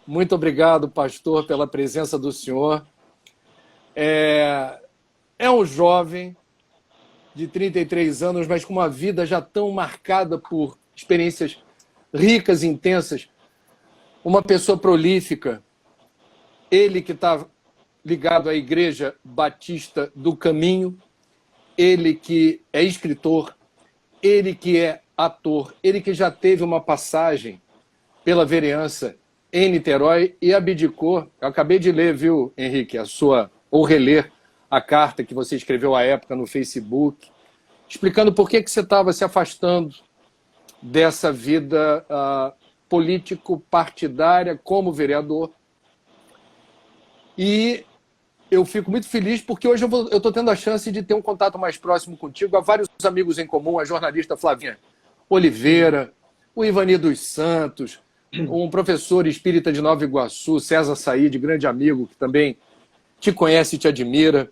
Muito obrigado, pastor, pela presença do senhor. É um jovem de 33 anos, mas com uma vida já tão marcada por experiências ricas e intensas. Uma pessoa prolífica. Ele que está ligado à Igreja Batista do Caminho, ele que é escritor, ele que é ator, ele que já teve uma passagem pela vereança em Niterói e abdicou. Eu acabei de ler, viu, Henrique, ou reler a carta que você escreveu à época no Facebook, explicando por que você estava se afastando dessa vida político-partidária como vereador. E eu fico muito feliz porque hoje eu estou tendo a chance de ter um contato mais próximo contigo. Há vários amigos em comum, a jornalista Flavinha Oliveira, o Ivani dos Santos, um professor espírita de Nova Iguaçu, César Said, grande amigo, que também te conhece e te admira.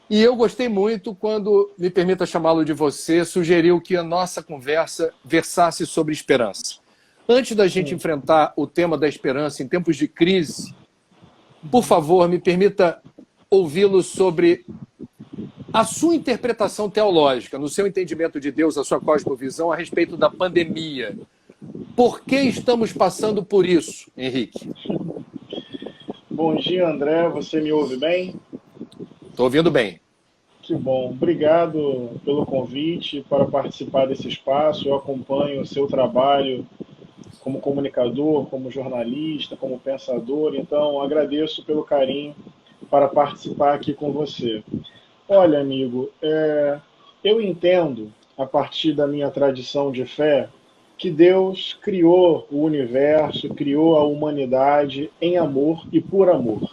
E eu gostei muito quando, me permita chamá-lo de você, sugeriu que a nossa conversa versasse sobre esperança. Antes da gente enfrentar o tema da esperança em tempos de crise, por favor, me permita ouvi-lo sobre a sua interpretação teológica, no seu entendimento de Deus, a sua cosmovisão a respeito da pandemia. Por que estamos passando por isso, Henrique? Bom dia, André. Você me ouve bem? Estou ouvindo bem. Que bom. Obrigado pelo convite para participar desse espaço. Eu acompanho o seu trabalho como comunicador, como jornalista, como pensador. Então, agradeço pelo carinho para participar aqui com você. Olha, amigo, eu entendo, a partir da minha tradição de fé, que Deus criou o universo, criou a humanidade em amor e por amor.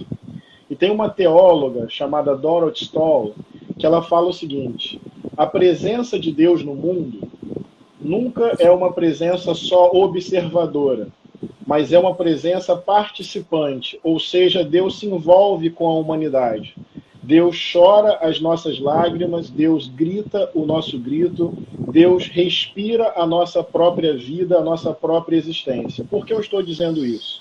E tem uma teóloga chamada Dorothy Stoll, que ela fala o seguinte: a presença de Deus no mundo nunca é uma presença só observadora, mas é uma presença participante, ou seja, Deus se envolve com a humanidade. Deus chora as nossas lágrimas, Deus grita o nosso grito, Deus respira a nossa própria vida, a nossa própria existência. Por que eu estou dizendo isso?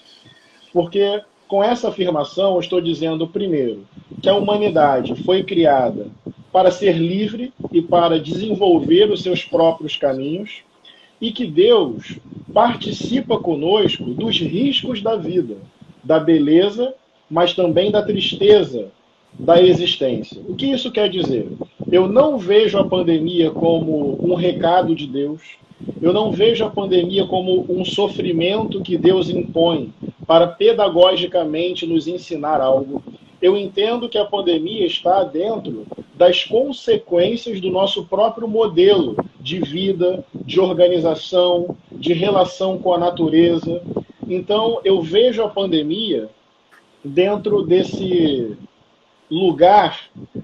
Porque com essa afirmação eu estou dizendo, primeiro, que a humanidade foi criada para ser livre e para desenvolver os seus próprios caminhos, e que Deus participa conosco dos riscos da vida, da beleza, mas também da tristeza da existência. O que isso quer dizer? Eu não vejo a pandemia como um recado de Deus, eu não vejo a pandemia como um sofrimento que Deus impõe para pedagogicamente nos ensinar algo. Eu entendo que a pandemia está dentro das consequências do nosso próprio modelo de vida, de organização, de relação com a natureza. Então, eu vejo a pandemia dentro desse lugar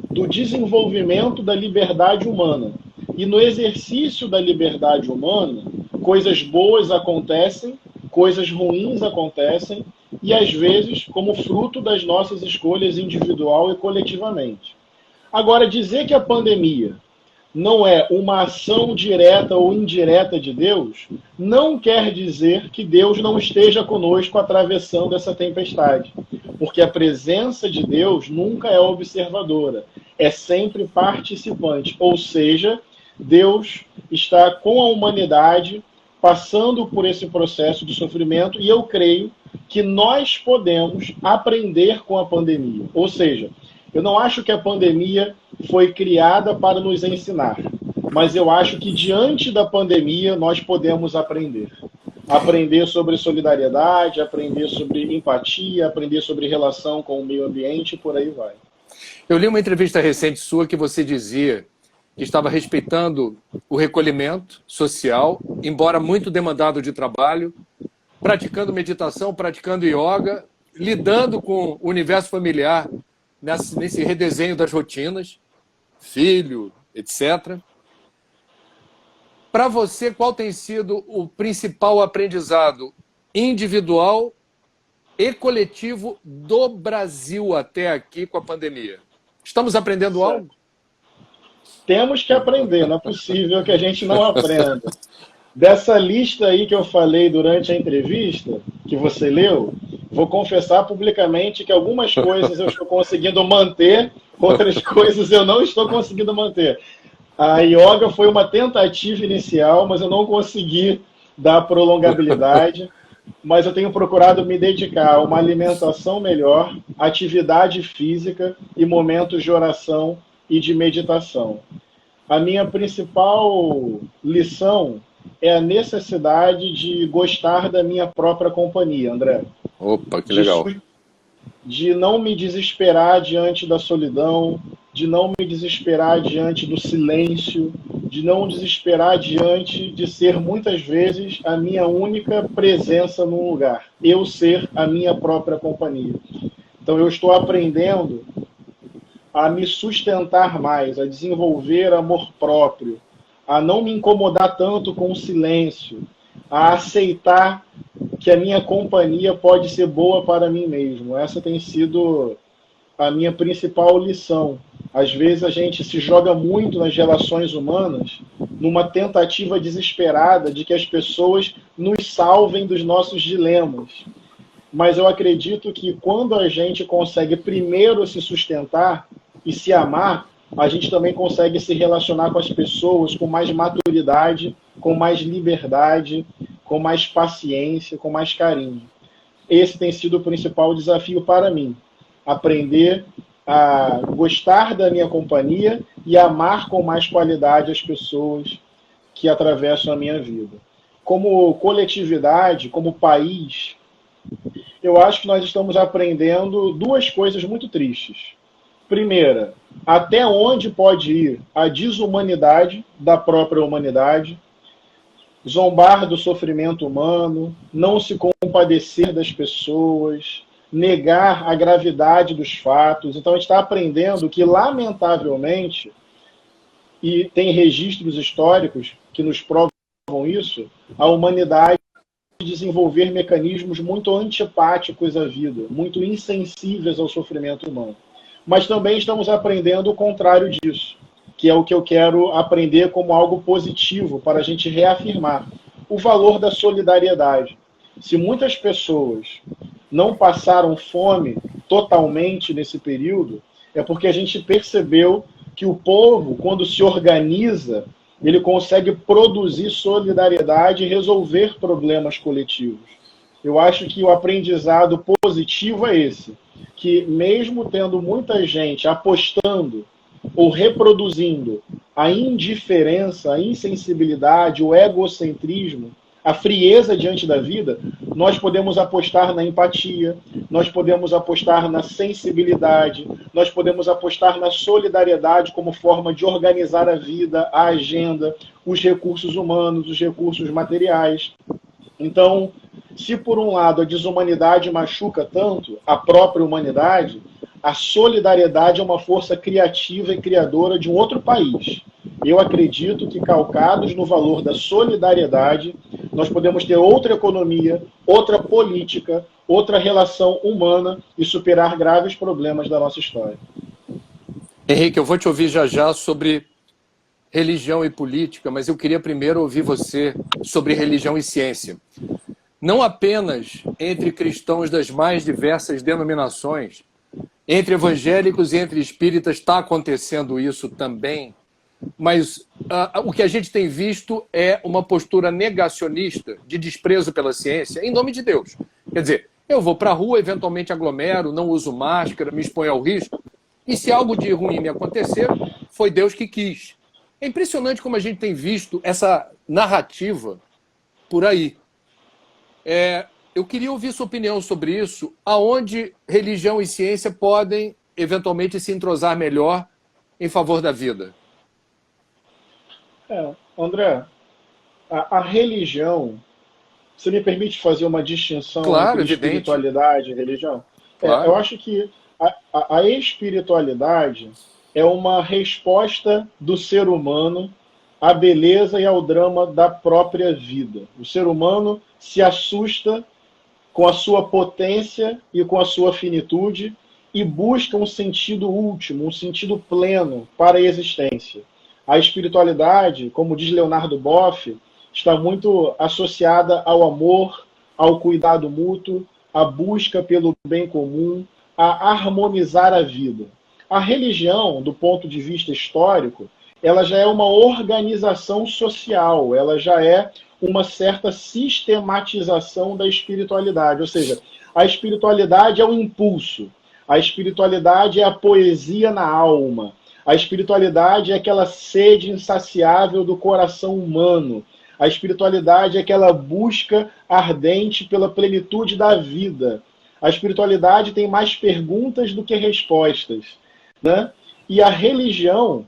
do desenvolvimento da liberdade humana. E no exercício da liberdade humana, coisas boas acontecem, coisas ruins acontecem, e às vezes como fruto das nossas escolhas individual e coletivamente. Agora, dizer que a pandemia não é uma ação direta ou indireta de Deus, não quer dizer que Deus não esteja conosco atravessando essa tempestade. Porque a presença de Deus nunca é observadora, é sempre participante. Ou seja, Deus está com a humanidade passando por esse processo de sofrimento, e eu creio que nós podemos aprender com a pandemia. Ou seja, eu não acho que a pandemia foi criada para nos ensinar, mas eu acho que diante da pandemia nós podemos aprender. Aprender sobre solidariedade, aprender sobre empatia, aprender sobre relação com o meio ambiente e por aí vai. Eu li uma entrevista recente sua que você dizia que estava respeitando o recolhimento social, embora muito demandado de trabalho, praticando meditação, praticando yoga, lidando com o universo familiar, nesse redesenho das rotinas, filho, etc. Para você, qual tem sido o principal aprendizado individual e coletivo do Brasil até aqui com a pandemia? Estamos aprendendo algo? Temos que aprender, não é possível que a gente não aprenda. Dessa lista aí que eu falei durante a entrevista, que você leu, vou confessar publicamente que algumas coisas eu estou conseguindo manter, outras coisas eu não estou conseguindo manter. A yoga foi uma tentativa inicial, mas eu não consegui dar prolongabilidade. Mas eu tenho procurado me dedicar a uma alimentação melhor, atividade física e momentos de oração e de meditação. A minha principal lição é a necessidade de gostar da minha própria companhia, André. Opa, que legal. De não me desesperar diante da solidão, de não me desesperar diante do silêncio, de não desesperar diante de ser muitas vezes a minha única presença num lugar. Eu ser a minha própria companhia. Então eu estou aprendendo a me sustentar mais, a desenvolver amor próprio, a não me incomodar tanto com o silêncio, a aceitar que a minha companhia pode ser boa para mim mesmo. Essa tem sido a minha principal lição. Às vezes a gente se joga muito nas relações humanas numa tentativa desesperada de que as pessoas nos salvem dos nossos dilemas. Mas eu acredito que quando a gente consegue primeiro se sustentar e se amar, a gente também consegue se relacionar com as pessoas com mais maturidade, com mais liberdade, com mais paciência, com mais carinho. Esse tem sido o principal desafio para mim. Aprender a gostar da minha companhia e amar com mais qualidade as pessoas que atravessam a minha vida. Como coletividade, como país, eu acho que nós estamos aprendendo duas coisas muito tristes. Primeira, até onde pode ir a desumanidade da própria humanidade, zombar do sofrimento humano, não se compadecer das pessoas, negar a gravidade dos fatos. Então a gente está aprendendo que, lamentavelmente, e tem registros históricos que nos provam isso, a humanidade desenvolver mecanismos muito antipáticos à vida, muito insensíveis ao sofrimento humano. Mas também estamos aprendendo o contrário disso, que é o que eu quero aprender como algo positivo para a gente reafirmar o valor da solidariedade. Se muitas pessoas não passaram fome totalmente nesse período, é porque a gente percebeu que o povo, quando se organiza, ele consegue produzir solidariedade e resolver problemas coletivos. Eu acho que o aprendizado positivo é esse, que mesmo tendo muita gente apostando ou reproduzindo a indiferença, a insensibilidade, o egocentrismo, a frieza diante da vida, nós podemos apostar na empatia, nós podemos apostar na sensibilidade, nós podemos apostar na solidariedade como forma de organizar a vida, a agenda, os recursos humanos, os recursos materiais. Então, se por um lado a desumanidade machuca tanto a própria humanidade, a solidariedade é uma força criativa e criadora de um outro país. Eu acredito que, calcados no valor da solidariedade, nós podemos ter outra economia, outra política, outra relação humana e superar graves problemas da nossa história. Henrique, eu vou te ouvir já já sobre religião e política, mas eu queria primeiro ouvir você sobre religião e ciência. Não apenas entre cristãos das mais diversas denominações, entre evangélicos e entre espíritas está acontecendo isso também, mas o que a gente tem visto é uma postura negacionista de desprezo pela ciência em nome de Deus. Quer dizer, eu vou para a rua, eventualmente aglomero, não uso máscara, me exponho ao risco, e se algo de ruim me acontecer, foi Deus que quis. É impressionante como a gente tem visto essa narrativa por aí. Eu queria ouvir sua opinião sobre isso, aonde religião e ciência podem, eventualmente, se entrosar melhor em favor da vida. André, a religião, você me permite fazer uma distinção claro, entre evidente. espiritualidade e religião? Claro. Eu acho que a espiritualidade é uma resposta do ser humano à beleza e ao drama da própria vida. O ser humano se assusta com a sua potência e com a sua finitude e busca um sentido último, um sentido pleno para a existência. A espiritualidade, como diz Leonardo Boff, está muito associada ao amor, ao cuidado mútuo, a busca pelo bem comum, a harmonizar a vida. A religião, do ponto de vista histórico, ela já é uma organização social, ela já é uma certa sistematização da espiritualidade. Ou seja, a espiritualidade é o impulso, a espiritualidade é a poesia na alma, a espiritualidade é aquela sede insaciável do coração humano, a espiritualidade é aquela busca ardente pela plenitude da vida. A espiritualidade tem mais perguntas do que respostas, né? E a religião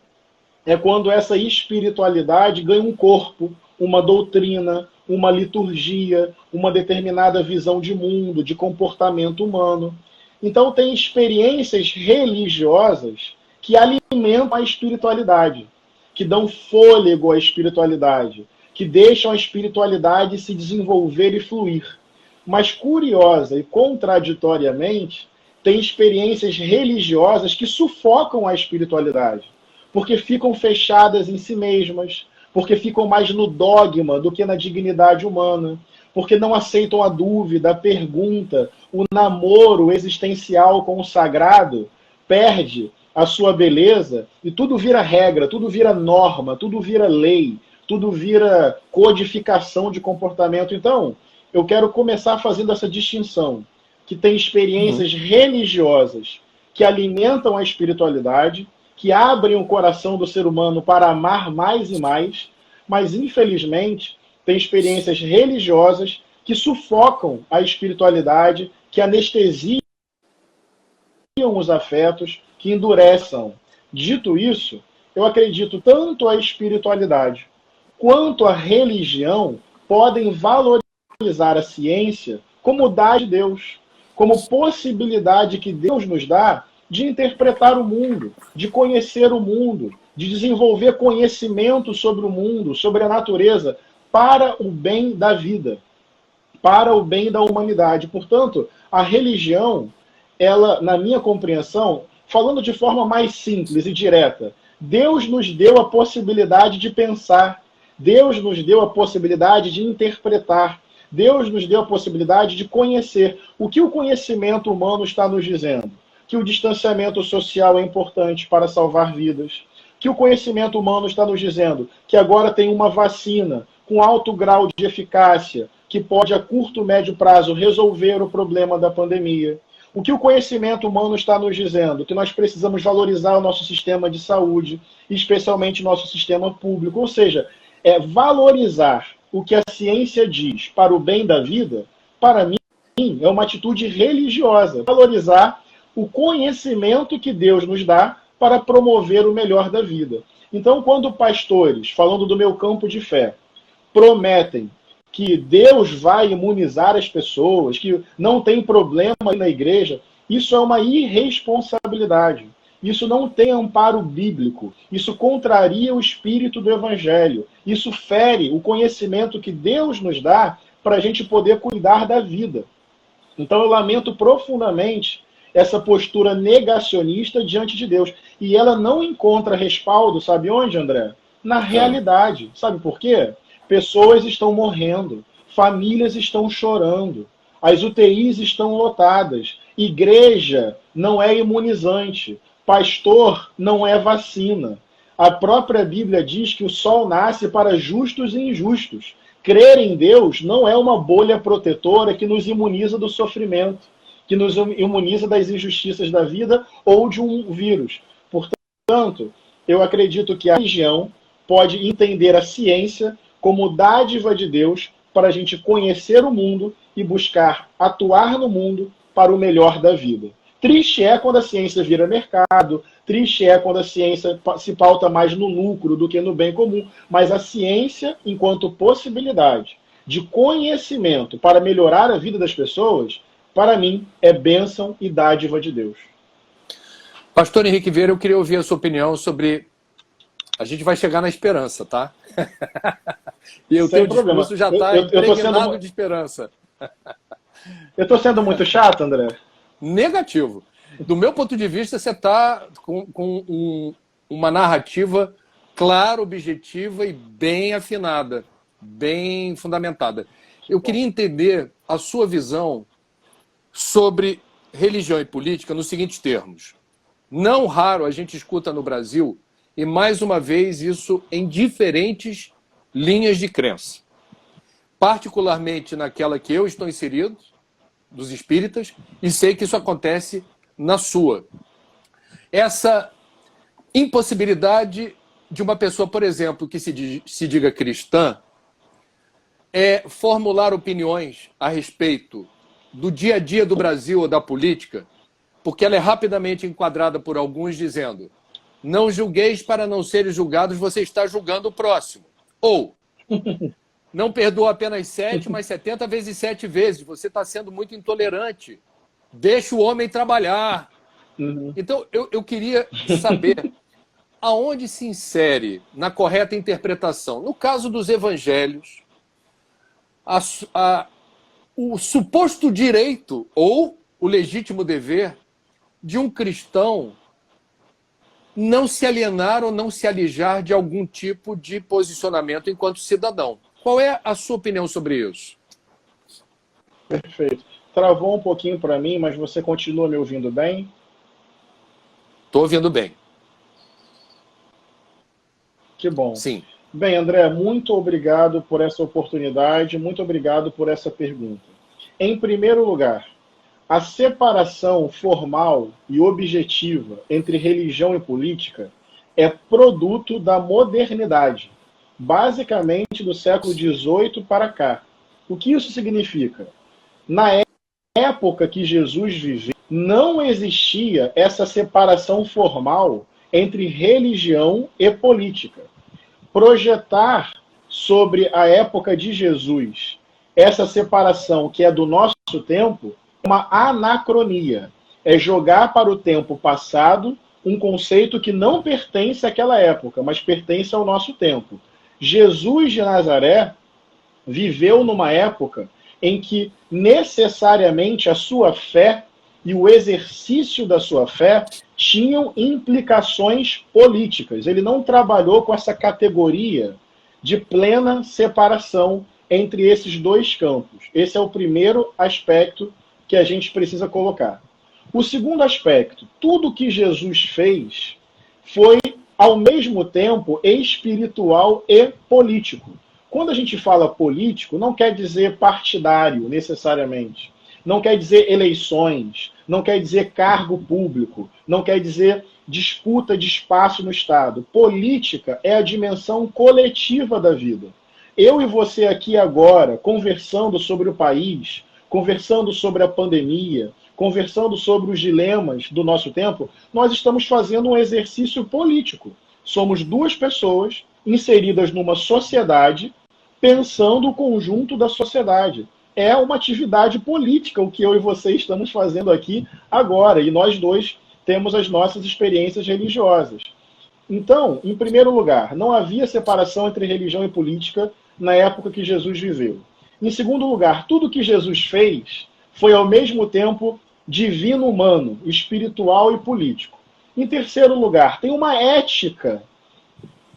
é quando essa espiritualidade ganha um corpo, uma doutrina, uma liturgia, uma determinada visão de mundo, de comportamento humano. Então tem experiências religiosas que alimentam a espiritualidade, que dão fôlego à espiritualidade, que deixam a espiritualidade se desenvolver e fluir. Mas, curiosa e contraditoriamente, tem experiências religiosas que sufocam a espiritualidade, porque ficam fechadas em si mesmas, porque ficam mais no dogma do que na dignidade humana, porque não aceitam a dúvida, a pergunta, o namoro existencial com o sagrado, perde a sua beleza e tudo vira regra, tudo vira norma, tudo vira lei, tudo vira codificação de comportamento. Então, eu quero começar fazendo essa distinção, que tem experiências religiosas que alimentam a espiritualidade, que abrem o coração do ser humano para amar mais e mais, mas, infelizmente, tem experiências religiosas que sufocam a espiritualidade, que anestesiam os afetos, que endureçam. Dito isso, eu acredito tanto a espiritualidade quanto a religião podem valorizar a ciência como dá de Deus, como possibilidade que Deus nos dá de interpretar o mundo, de conhecer o mundo, de desenvolver conhecimento sobre o mundo, sobre a natureza, para o bem da vida, para o bem da humanidade. Portanto, a religião, ela, na minha compreensão, falando de forma mais simples e direta, Deus nos deu a possibilidade de pensar, Deus nos deu a possibilidade de interpretar, Deus nos deu a possibilidade de conhecer. O que o conhecimento humano está nos dizendo? Que o distanciamento social é importante para salvar vidas. Que o conhecimento humano está nos dizendo que agora tem uma vacina com alto grau de eficácia que pode, a curto, médio prazo, resolver o problema da pandemia. O que o conhecimento humano está nos dizendo? Que nós precisamos valorizar o nosso sistema de saúde, especialmente nosso sistema público. Ou seja, valorizar o que a ciência diz para o bem da vida, para mim, é uma atitude religiosa. Valorizar o conhecimento que Deus nos dá para promover o melhor da vida. Então, quando pastores, falando do meu campo de fé, prometem que Deus vai imunizar as pessoas, que não tem problema na igreja, isso é uma irresponsabilidade. Isso não tem amparo bíblico. Isso contraria o espírito do evangelho. Isso fere o conhecimento que Deus nos dá para a gente poder cuidar da vida. Então eu lamento profundamente essa postura negacionista diante de Deus. E ela não encontra respaldo, sabe onde, André? Na realidade. Sabe por quê? Pessoas estão morrendo, famílias estão chorando, as UTIs estão lotadas, igreja não é imunizante, pastor não é vacina. A própria Bíblia diz que o sol nasce para justos e injustos. Crer em Deus não é uma bolha protetora que nos imuniza do sofrimento, que nos imuniza das injustiças da vida ou de um vírus. Portanto, eu acredito que a religião pode entender a ciência como dádiva de Deus para a gente conhecer o mundo e buscar atuar no mundo para o melhor da vida. Triste é quando a ciência vira mercado, triste é quando a ciência se pauta mais no lucro do que no bem comum, mas a ciência, enquanto possibilidade de conhecimento para melhorar a vida das pessoas, para mim, é bênção e dádiva de Deus. Pastor Henrique Vieira, eu queria ouvir a sua opinião sobre... A gente vai chegar na esperança, tá? E o teu discurso já está impregnado de esperança. Eu estou sendo muito chato, André? Negativo. Do meu ponto de vista, você está com uma narrativa clara, objetiva e bem afinada, bem fundamentada. Eu queria entender a sua visão sobre religião e política nos seguintes termos. Não raro a gente escuta no Brasil, e mais uma vez isso em diferentes linhas de crença. Particularmente naquela que eu estou inserido, dos espíritas, e sei que isso acontece na sua. Essa impossibilidade de uma pessoa, por exemplo, que se diga cristã, é formular opiniões a respeito do dia a dia do Brasil ou da política, porque ela é rapidamente enquadrada por alguns dizendo: não julgueis para não serem julgados, você está julgando o próximo. Ou, não perdoa apenas 7, mas 70 vezes 7 vezes, você está sendo muito intolerante. Deixa o homem trabalhar. Então, eu queria saber aonde se insere na correta interpretação, no caso dos evangelhos, o suposto direito ou o legítimo dever de um cristão não se alienar ou não se alijar de algum tipo de posicionamento enquanto cidadão. Qual é a sua opinião sobre isso? Perfeito. Travou um pouquinho para mim, mas você continua me ouvindo bem? Estou ouvindo bem. Que bom. Sim. Bem, André, muito obrigado por essa oportunidade, muito obrigado por essa pergunta. Em primeiro lugar, a separação formal e objetiva entre religião e política é produto da modernidade, basicamente do século XVIII para cá. O que isso significa? Na época que Jesus viveu, não existia essa separação formal entre religião e política. Projetar sobre a época de Jesus essa separação que é do nosso tempo é uma anacronia. É jogar para o tempo passado um conceito que não pertence àquela época, mas pertence ao nosso tempo. Jesus de Nazaré viveu numa época em que necessariamente a sua fé e o exercício da sua fé tinham implicações políticas. Ele não trabalhou com essa categoria de plena separação entre esses dois campos. Esse é o primeiro aspecto que a gente precisa colocar. O segundo aspecto, tudo que Jesus fez foi, ao mesmo tempo, espiritual e político. Quando a gente fala político, não quer dizer partidário, necessariamente. Não quer dizer eleições, não quer dizer cargo público, não quer dizer disputa de espaço no Estado. Política é a dimensão coletiva da vida. Eu e você aqui agora, conversando sobre o país, conversando sobre a pandemia, conversando sobre os dilemas do nosso tempo, nós estamos fazendo um exercício político. Somos duas pessoas inseridas numa sociedade, pensando o conjunto da sociedade. É uma atividade política o que eu e você estamos fazendo aqui agora, e nós dois temos as nossas experiências religiosas. Então, em primeiro lugar, não havia separação entre religião e política na época que Jesus viveu. Em segundo lugar, tudo que Jesus fez foi ao mesmo tempo divino-humano, espiritual e político. Em terceiro lugar, tem uma ética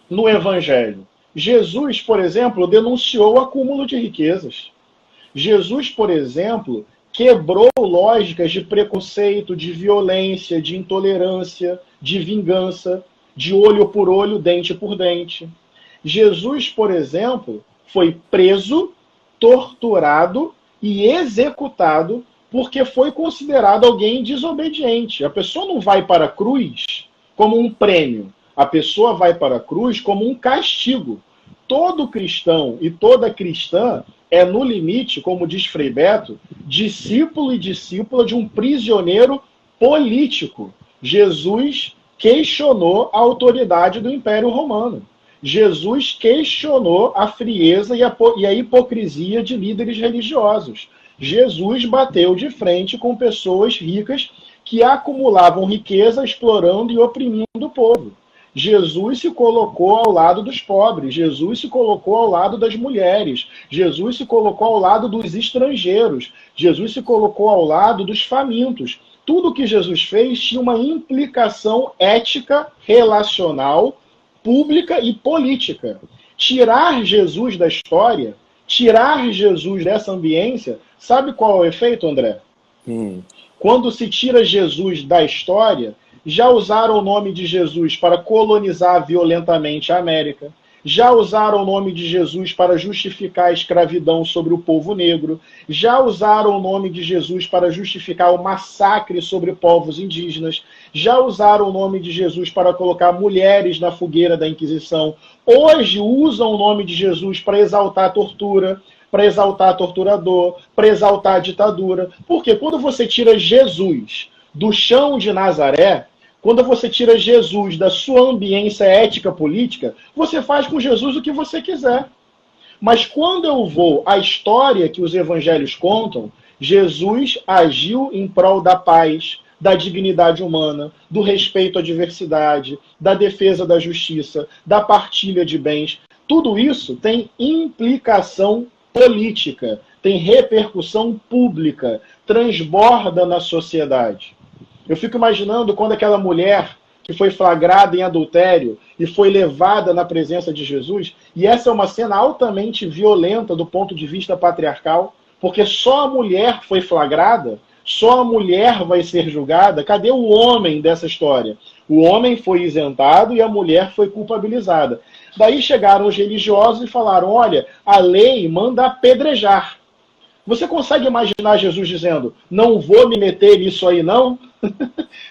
no Evangelho. Jesus, por exemplo, denunciou o acúmulo de riquezas. Jesus, por exemplo, quebrou lógicas de preconceito, de violência, de intolerância, de vingança, de olho por olho, dente por dente. Jesus, por exemplo, foi preso, torturado e executado porque foi considerado alguém desobediente. A pessoa não vai para a cruz como um prêmio. A pessoa vai para a cruz como um castigo. Todo cristão e toda cristã é, no limite, como diz Frei Beto, discípulo e discípula de um prisioneiro político. Jesus questionou a autoridade do Império Romano. Jesus questionou a frieza e a hipocrisia de líderes religiosos. Jesus bateu de frente com pessoas ricas que acumulavam riqueza, explorando e oprimindo o povo. Jesus se colocou ao lado dos pobres, Jesus se colocou ao lado das mulheres, Jesus se colocou ao lado dos estrangeiros, Jesus se colocou ao lado dos famintos. Tudo que Jesus fez tinha uma implicação ética, relacional, pública e política. Tirar Jesus da história, tirar Jesus dessa ambiência, sabe qual é o efeito, André? Quando se tira Jesus da história, já usaram o nome de Jesus para colonizar violentamente a América, já usaram o nome de Jesus para justificar a escravidão sobre o povo negro, já usaram o nome de Jesus para justificar o massacre sobre povos indígenas, já usaram o nome de Jesus para colocar mulheres na fogueira da Inquisição. Hoje usam o nome de Jesus para exaltar a tortura, para exaltar torturador, para exaltar a ditadura. Porque quando você tira Jesus do chão de Nazaré, quando você tira Jesus da sua ambiência ética política, você faz com Jesus o que você quiser. Mas quando eu vou à história que os evangelhos contam, Jesus agiu em prol da paz, da dignidade humana, do respeito à diversidade, da defesa da justiça, da partilha de bens. Tudo isso tem implicação política, tem repercussão pública, transborda na sociedade. Eu fico imaginando quando aquela mulher que foi flagrada em adultério e foi levada na presença de Jesus, e essa é uma cena altamente violenta do ponto de vista patriarcal, porque só a mulher foi flagrada, só a mulher vai ser julgada. Cadê o homem dessa história? O homem foi isentado e a mulher foi culpabilizada. Daí chegaram os religiosos e falaram, olha, a lei manda apedrejar. Você consegue imaginar Jesus dizendo, não vou me meter nisso aí não?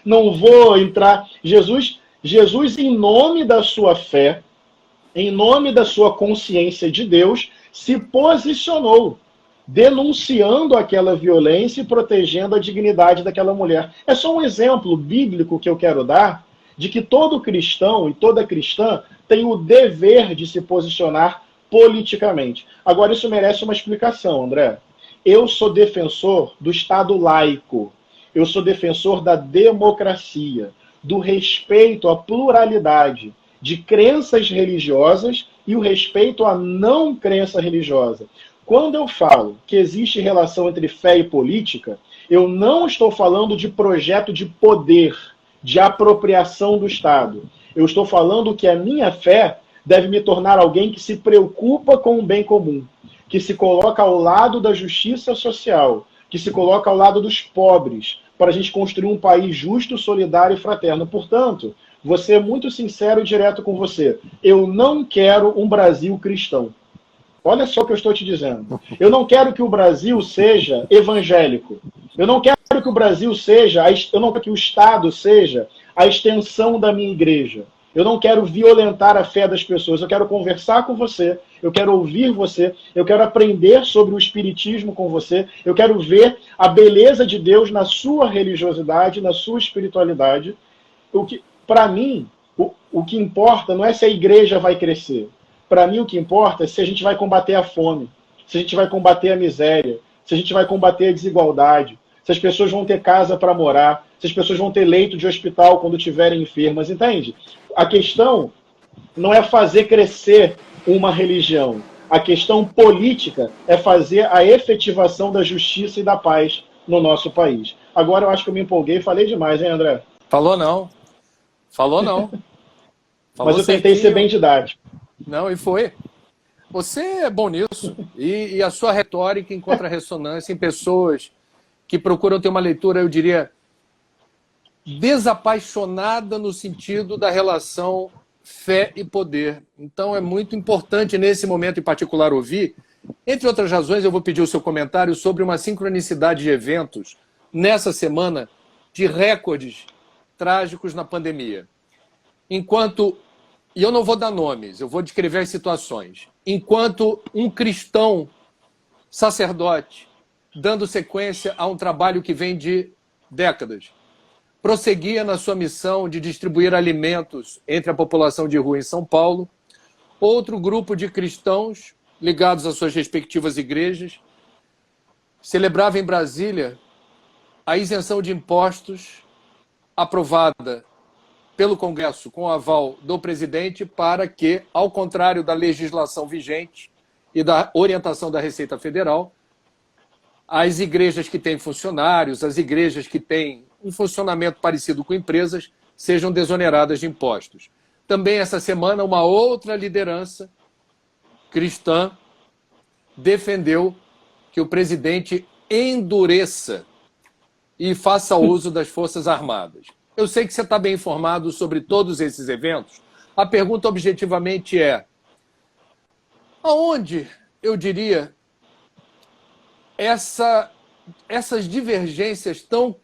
Não vou entrar. Jesus, em nome da sua fé, em nome da sua consciência de Deus, se posicionou, denunciando aquela violência e protegendo a dignidade daquela mulher. É só um exemplo bíblico que eu quero dar de que todo cristão e toda cristã tem o dever de se posicionar politicamente. Agora, isso merece uma explicação, André. Eu sou defensor do Estado laico. Eu sou defensor da democracia, do respeito à pluralidade de crenças religiosas e o respeito à não crença religiosa. Quando eu falo que existe relação entre fé e política, eu não estou falando de projeto de poder, de apropriação do Estado. Eu estou falando que a minha fé deve me tornar alguém que se preocupa com o bem comum, que se coloca ao lado da justiça social, que se coloca ao lado dos pobres, para a gente construir um país justo, solidário e fraterno. Portanto, vou ser muito sincero e direto com você. Eu não quero um Brasil cristão. Olha só o que eu estou te dizendo. Eu não quero que o Brasil seja evangélico. Eu não quero que o Brasil seja, eu não quero que o Estado seja a extensão da minha igreja. Eu não quero violentar a fé das pessoas. Eu quero conversar com você. Eu quero ouvir você. Eu quero aprender sobre o espiritismo com você. Eu quero ver a beleza de Deus na sua religiosidade, na sua espiritualidade. Para mim, o que importa não é se a igreja vai crescer. Para mim, o que importa é se a gente vai combater a fome, se a gente vai combater a miséria, se a gente vai combater a desigualdade, se as pessoas vão ter casa para morar, se as pessoas vão ter leito de hospital quando estiverem enfermas, entende? A questão não é fazer crescer uma religião. A questão política é fazer a efetivação da justiça e da paz no nosso país. Agora eu acho que eu me empolguei e falei demais, hein, André? Falou não. Falou não. Falou. Mas eu tentei ser bem didático. Não, e foi. Você é bom nisso. E a sua retórica encontra ressonância em pessoas que procuram ter uma leitura, eu diria, desapaixonada no sentido da relação fé e poder. Então é muito importante nesse momento em particular ouvir. Entre outras razões, eu vou pedir o seu comentário sobre uma sincronicidade de eventos nessa semana de recordes trágicos na pandemia. Enquanto, e eu não vou dar nomes, eu vou descrever as situações. Enquanto um cristão sacerdote, dando sequência a um trabalho que vem de décadas, prosseguia na sua missão de distribuir alimentos entre a população de rua em São Paulo, outro grupo de cristãos ligados às suas respectivas igrejas celebrava em Brasília a isenção de impostos aprovada pelo Congresso com o aval do presidente para que, ao contrário da legislação vigente e da orientação da Receita Federal, as igrejas que têm funcionários, as igrejas que têm um funcionamento parecido com empresas, sejam desoneradas de impostos. Também essa semana, uma outra liderança cristã defendeu que o presidente endureça e faça uso das Forças Armadas. Eu sei que você está bem informado sobre todos esses eventos. A pergunta objetivamente é: aonde, eu diria, essas divergências tão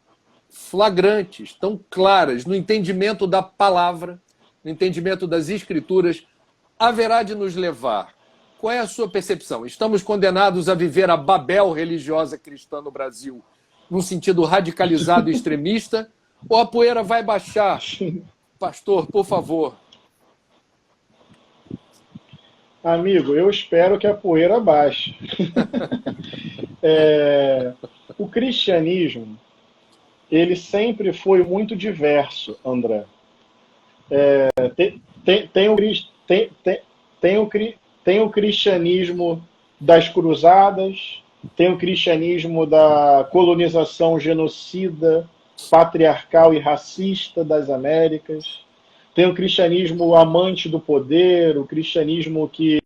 flagrantes, tão claras no entendimento da palavra, no entendimento das escrituras, haverá de nos levar? Qual é a sua percepção? Estamos condenados a viver a Babel religiosa cristã no Brasil, num sentido radicalizado e extremista, ou a poeira vai baixar? Pastor, por favor. Amigo, eu espero que a poeira baixe. O cristianismo, ele sempre foi muito diverso, André. Tem o cristianismo das cruzadas, tem o cristianismo da colonização genocida, patriarcal e racista das Américas, tem o cristianismo amante do poder, o cristianismo que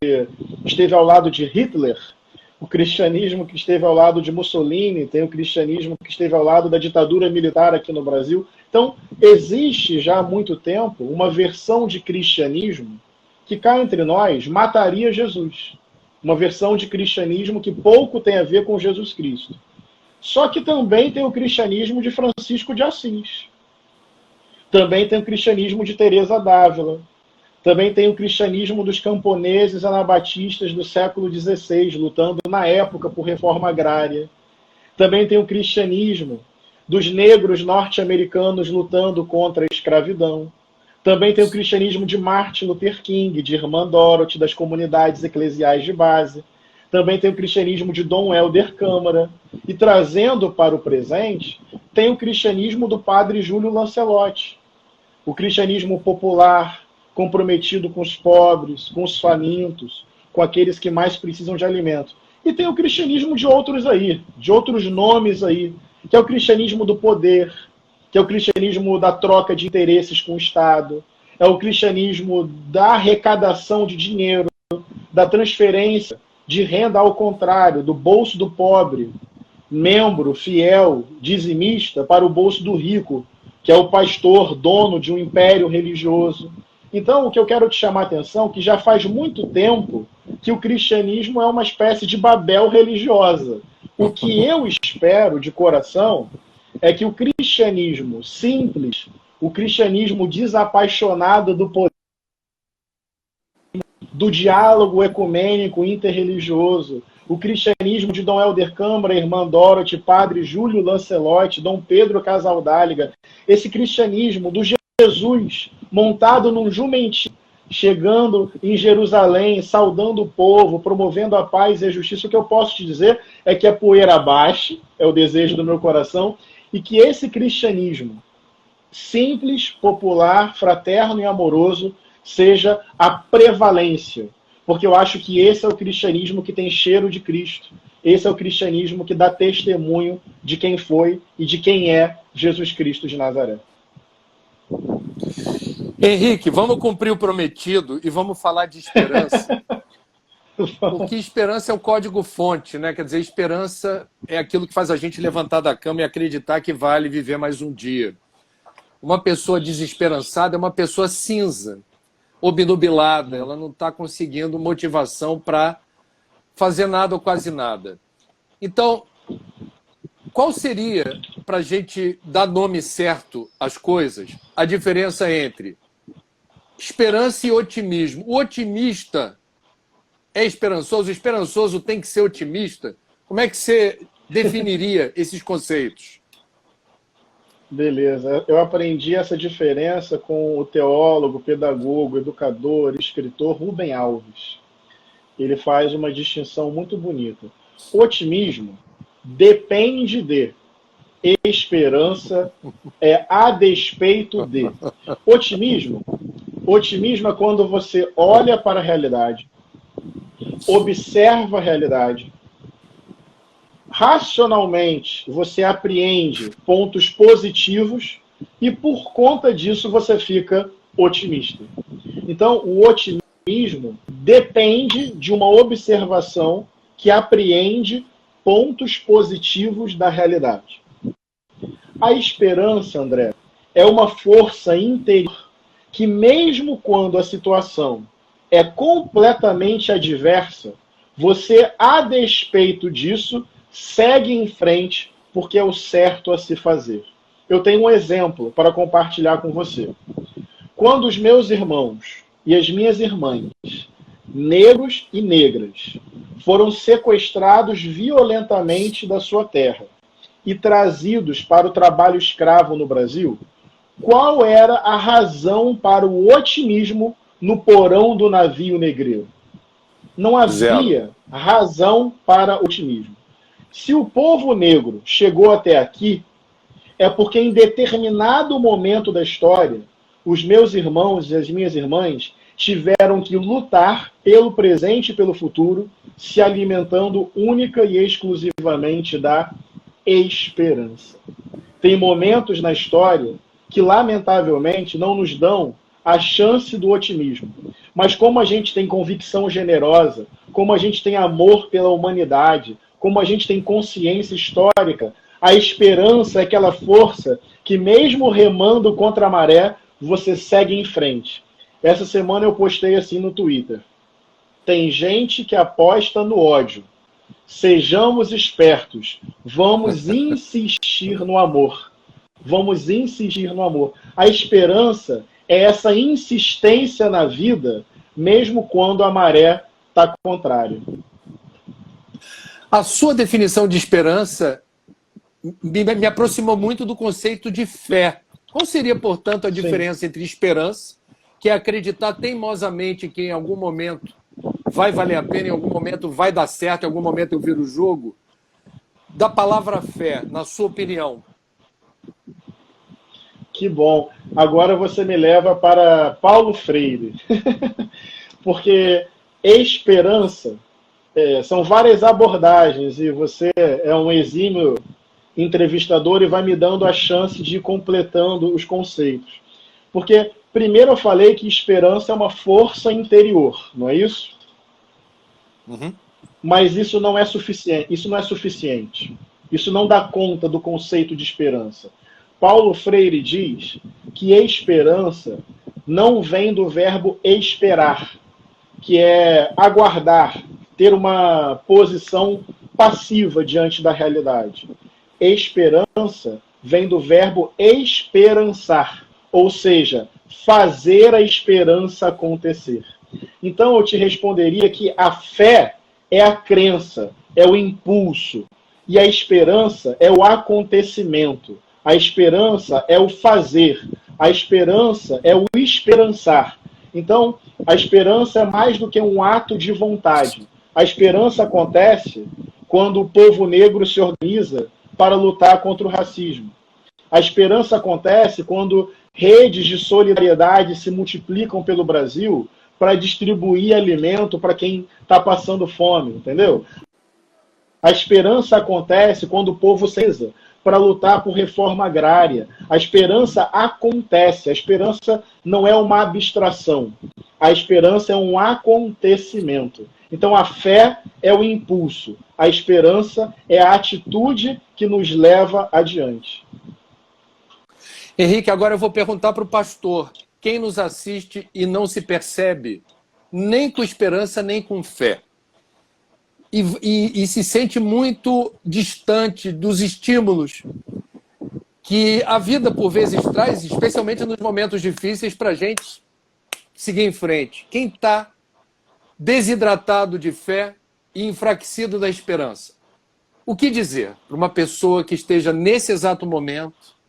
esteve ao lado de Hitler, o cristianismo que esteve ao lado de Mussolini, tem o cristianismo que esteve ao lado da ditadura militar aqui no Brasil. Então, existe já há muito tempo uma versão de cristianismo que cá entre nós mataria Jesus. Uma versão de cristianismo que pouco tem a ver com Jesus Cristo. Só que também tem o cristianismo de Francisco de Assis. Também tem o cristianismo de Teresa d'Ávila. Também tem o cristianismo dos camponeses anabatistas do século XVI, lutando na época por reforma agrária. Também tem o cristianismo dos negros norte-americanos lutando contra a escravidão. Também tem o cristianismo de Martin Luther King, de Irmã Dorothy, das comunidades eclesiais de base. Também tem o cristianismo de Dom Helder Câmara. E trazendo para o presente, tem o cristianismo do padre Júlio Lancelotti. O cristianismo popular, comprometido com os pobres, com os famintos, com aqueles que mais precisam de alimento. E tem o cristianismo de outros aí, de outros nomes aí, que é o cristianismo do poder, que é o cristianismo da troca de interesses com o Estado, é o cristianismo da arrecadação de dinheiro, da transferência de renda ao contrário, do bolso do pobre, membro, fiel, dizimista, para o bolso do rico, que é o pastor, dono de um império religioso. Então, o que eu quero te chamar a atenção é que já faz muito tempo que o cristianismo é uma espécie de Babel religiosa. O que eu espero de coração é que o cristianismo simples, o cristianismo desapaixonado do poder, do diálogo ecumênico interreligioso, o cristianismo de Dom Helder Câmara, Irmã Dorothy, Padre Júlio Lancelotti, Dom Pedro Casaldáliga, esse cristianismo do Jesus montado num jumentinho, chegando em Jerusalém, saudando o povo, promovendo a paz e a justiça, o que eu posso te dizer é que a poeira baixe, é o desejo do meu coração, e que esse cristianismo simples, popular, fraterno e amoroso seja a prevalência. Porque eu acho que esse é o cristianismo que tem cheiro de Cristo. Esse é o cristianismo que dá testemunho de quem foi e de quem é Jesus Cristo de Nazaré. Henrique, vamos cumprir o prometido e vamos falar de esperança. Porque esperança é o código-fonte, né? Quer dizer, esperança é aquilo que faz a gente levantar da cama e acreditar que vale viver mais um dia. Uma pessoa desesperançada é uma pessoa cinza, obnubilada, ela não está conseguindo motivação para fazer nada ou quase nada. Então, qual seria, para a gente dar nome certo às coisas, a diferença entre esperança e otimismo? O otimista é esperançoso, o esperançoso tem que ser otimista? Como é que você definiria esses conceitos? Beleza. Eu aprendi essa diferença com o teólogo, pedagogo, educador, escritor Rubem Alves. Ele faz uma distinção muito bonita. O otimismo depende de, esperança é a despeito de. Otimismo é quando você olha para a realidade, observa a realidade, racionalmente você apreende pontos positivos e por conta disso você fica otimista. Então, o otimismo depende de uma observação que apreende pontos positivos da realidade. A esperança, André, é uma força interior que, mesmo quando a situação é completamente adversa, você, a despeito disso, segue em frente porque é o certo a se fazer. Eu tenho um exemplo para compartilhar com você. Quando os meus irmãos e as minhas irmãs, negros e negras, foram sequestrados violentamente da sua terra e trazidos para o trabalho escravo no Brasil, qual era a razão para o otimismo no porão do navio negreiro? Não havia razão para otimismo. Se o povo negro chegou até aqui, é porque em determinado momento da história, os meus irmãos e as minhas irmãs tiveram que lutar pelo presente e pelo futuro, se alimentando única e exclusivamente da esperança. Tem momentos na história que, lamentavelmente, não nos dão a chance do otimismo. Mas como a gente tem convicção generosa, como a gente tem amor pela humanidade, como a gente tem consciência histórica, a esperança é aquela força que, mesmo remando contra a maré, você segue em frente. Essa semana eu postei assim no Twitter. Tem gente que aposta no ódio. Sejamos espertos. Vamos insistir no amor. Vamos insistir no amor. A esperança é essa insistência na vida, mesmo quando a maré está contrária. A sua definição de esperança me aproximou muito do conceito de fé. Qual seria, portanto, a diferença entre esperança, que é acreditar teimosamente que em algum momento vai valer a pena, em algum momento vai dar certo, em algum momento eu viro o jogo, da palavra fé, na sua opinião? Que bom. Agora você me leva para Paulo Freire. Porque esperança são várias abordagens e você é um exímio entrevistador e vai me dando a chance de ir completando os conceitos. Porque primeiro eu falei que esperança é uma força interior, não é isso? Uhum. Mas isso não é suficiente. Isso não é suficiente. Isso não dá conta do conceito de esperança. Paulo Freire diz que esperança não vem do verbo esperar, que é aguardar, ter uma posição passiva diante da realidade. Esperança vem do verbo esperançar, ou seja, fazer a esperança acontecer. Então eu te responderia que a fé é a crença, é o impulso, e a esperança é o acontecimento. A esperança é o fazer, a esperança é o esperançar. Então, a esperança é mais do que um ato de vontade. A esperança acontece quando o povo negro se organiza para lutar contra o racismo. A esperança acontece quando redes de solidariedade se multiplicam pelo Brasil para distribuir alimento para quem está passando fome, entendeu? A esperança acontece quando o povo se organiza para lutar por reforma agrária. A esperança acontece. A esperança não é uma abstração. A esperança é um acontecimento. Então a fé é o impulso. A esperança é a atitude que nos leva adiante. Henrique, agora eu vou perguntar para o pastor. Quem nos assiste e não se percebe nem com esperança, nem com fé. E se sente muito distante dos estímulos que a vida, por vezes, traz, especialmente nos momentos difíceis, para a gente seguir em frente. Quem está desidratado de fé e enfraquecido da esperança? O que dizer para uma pessoa que esteja, nesse exato momento,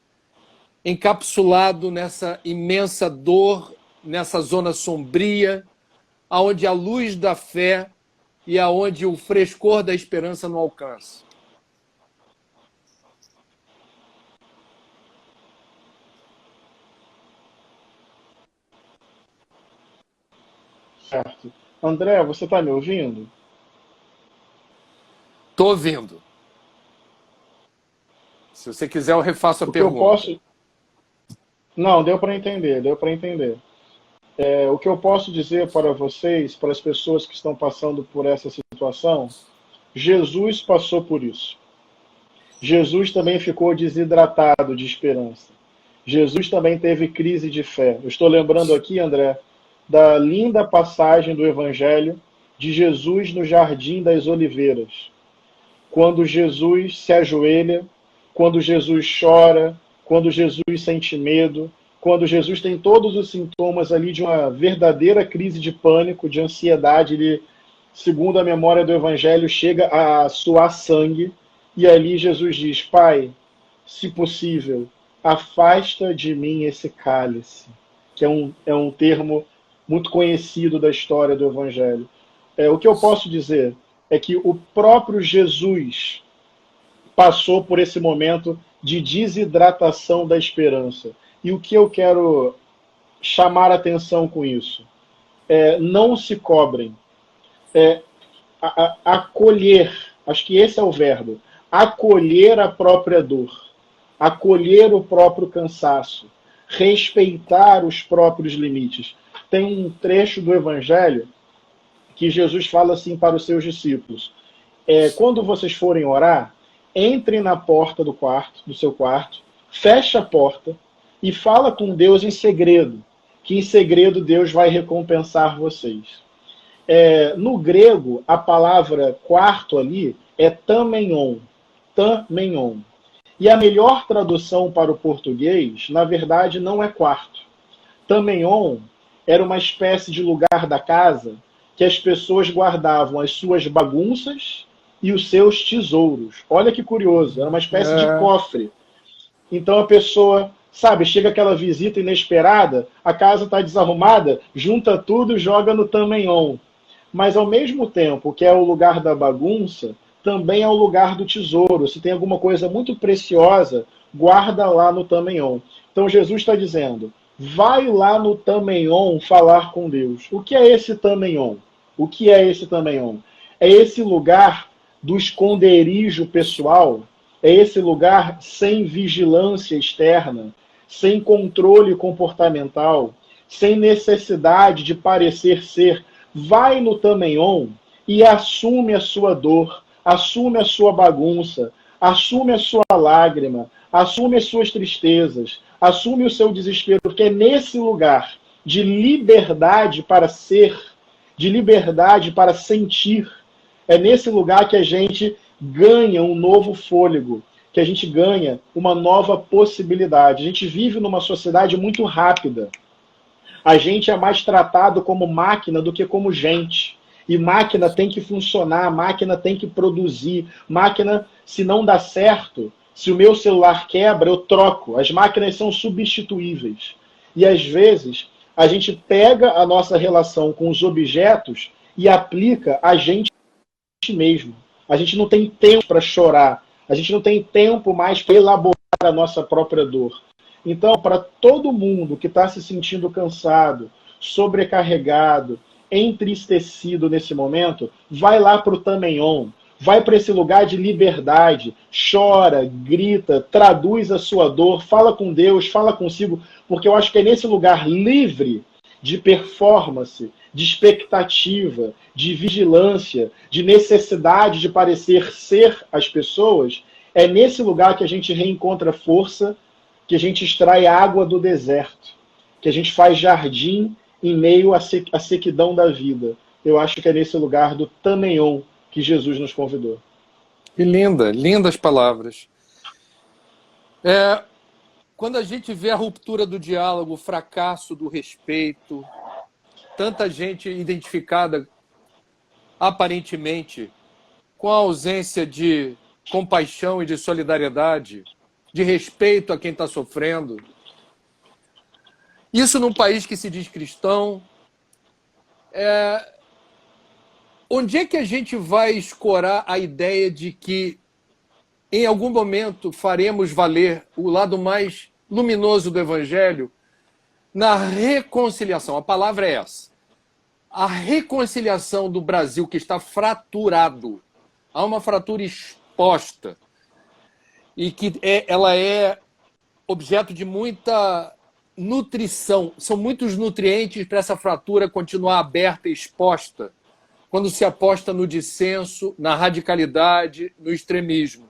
encapsulado nessa imensa dor, nessa zona sombria, onde a luz da fé e aonde o frescor da esperança não alcança? Certo. André, você está me ouvindo? Estou ouvindo. Se você quiser, eu refaço a O que eu pergunta. posso... Não, deu para entender, deu para entender. O que eu posso dizer para vocês, para as pessoas que estão passando por essa situação, Jesus passou por isso. Jesus também ficou desidratado de esperança. Jesus também teve crise de fé. Eu estou lembrando aqui, André, da linda passagem do Evangelho de Jesus no Jardim das Oliveiras. Quando Jesus se ajoelha, quando Jesus chora, quando Jesus sente medo, quando Jesus tem todos os sintomas ali de uma verdadeira crise de pânico, de ansiedade, ele, segundo a memória do Evangelho, chega a suar sangue, e ali Jesus diz: Pai, se possível, afasta de mim esse cálice, que é um termo muito conhecido da história do Evangelho. O que eu posso dizer é que o próprio Jesus passou por esse momento de desidratação da esperança. E o que eu quero chamar a atenção com isso? Não se cobrem. Acolher, acho que esse é o verbo, acolher a própria dor, acolher o próprio cansaço, respeitar os próprios limites. Tem um trecho do Evangelho que Jesus fala assim para os seus discípulos: quando vocês forem orar, entrem na porta do seu quarto, feche a porta e fala com Deus em segredo, que em segredo Deus vai recompensar vocês. No grego, a palavra quarto ali é tameion, tameion. E a melhor tradução para o português, na verdade, não é quarto. Tameion era uma espécie de lugar da casa que as pessoas guardavam as suas bagunças e os seus tesouros. Olha que curioso, era uma espécie de cofre. Então a pessoa, sabe, chega aquela visita inesperada, a casa está desarrumada, junta tudo e joga no tameion. Mas ao mesmo tempo que é o lugar da bagunça, também é o lugar do tesouro. Se tem alguma coisa muito preciosa, guarda lá no tameion. Então Jesus está dizendo: vai lá no tameion falar com Deus. O que é esse tameion? O que é esse tameion? É esse lugar do esconderijo pessoal, é esse lugar sem vigilância externa, sem controle comportamental, sem necessidade de parecer ser. Vai no tameion e assume a sua dor, assume a sua bagunça, assume a sua lágrima, assume as suas tristezas, assume o seu desespero, porque é nesse lugar de liberdade para ser, de liberdade para sentir, é nesse lugar que a gente ganha um novo fôlego, que a gente ganha uma nova possibilidade. A gente vive numa sociedade muito rápida. A gente é mais tratado como máquina do que como gente. E máquina tem que funcionar, máquina tem que produzir. Máquina, se não dá certo, se o meu celular quebra, eu troco. As máquinas são substituíveis. E às vezes a gente pega a nossa relação com os objetos e aplica a gente mesmo. A gente não tem tempo para chorar. A gente não tem tempo mais para elaborar a nossa própria dor. Então, para todo mundo que está se sentindo cansado, sobrecarregado, entristecido nesse momento, vai lá para o tameion, vai para esse lugar de liberdade, chora, grita, traduz a sua dor, fala com Deus, fala consigo, porque eu acho que é nesse lugar livre de performance, de expectativa, de vigilância, de necessidade de parecer ser as pessoas, é nesse lugar que a gente reencontra força, que a gente extrai água do deserto, que a gente faz jardim em meio à sequidão da vida. Eu acho que é nesse lugar do tameion que Jesus nos convidou. Que lindas palavras. Quando a gente vê a ruptura do diálogo, o fracasso do respeito, tanta gente identificada aparentemente com a ausência de compaixão e de solidariedade, de respeito a quem está sofrendo. Isso num país que se diz cristão. Onde é que a gente vai escorar a ideia de que em algum momento faremos valer o lado mais luminoso do Evangelho na reconciliação? A palavra é essa. A reconciliação do Brasil, que está fraturado. Há uma fratura exposta. E que ela é objeto de muita nutrição. São muitos nutrientes para essa fratura continuar aberta e exposta, quando se aposta no dissenso, na radicalidade, no extremismo.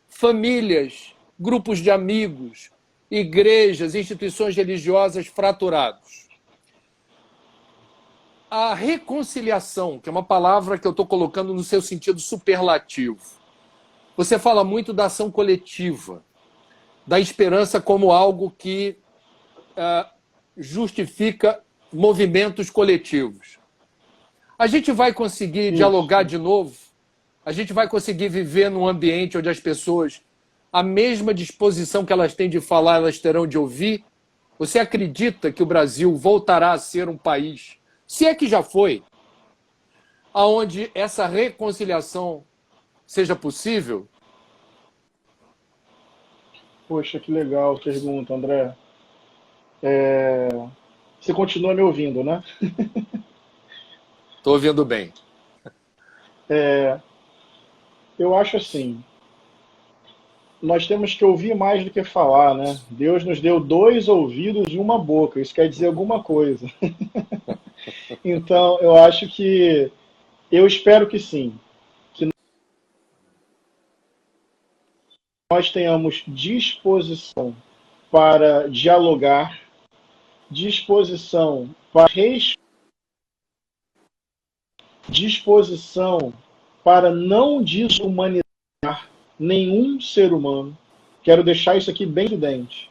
famílias, grupos de amigos, igrejas, instituições religiosas fraturados. A reconciliação, que é uma palavra que eu estou colocando no seu sentido superlativo. Você fala muito da ação coletiva, da esperança como algo que justifica movimentos coletivos. A gente vai conseguir dialogar de novo? A gente vai conseguir viver num ambiente onde as pessoas, a mesma disposição que elas têm de falar, elas terão de ouvir? Você acredita que o Brasil voltará a ser um país, se é que já foi, aonde essa reconciliação seja possível? Poxa, que legal pergunta, André. Você continua me ouvindo, né? Estou ouvindo bem. Eu acho assim, nós temos que ouvir mais do que falar, né? Deus nos deu 2 ouvidos e uma boca, isso quer dizer alguma coisa. Então, eu espero que sim, que nós tenhamos disposição para dialogar, disposição para disposição para não desumanizar nenhum ser humano. Quero deixar isso aqui bem evidente.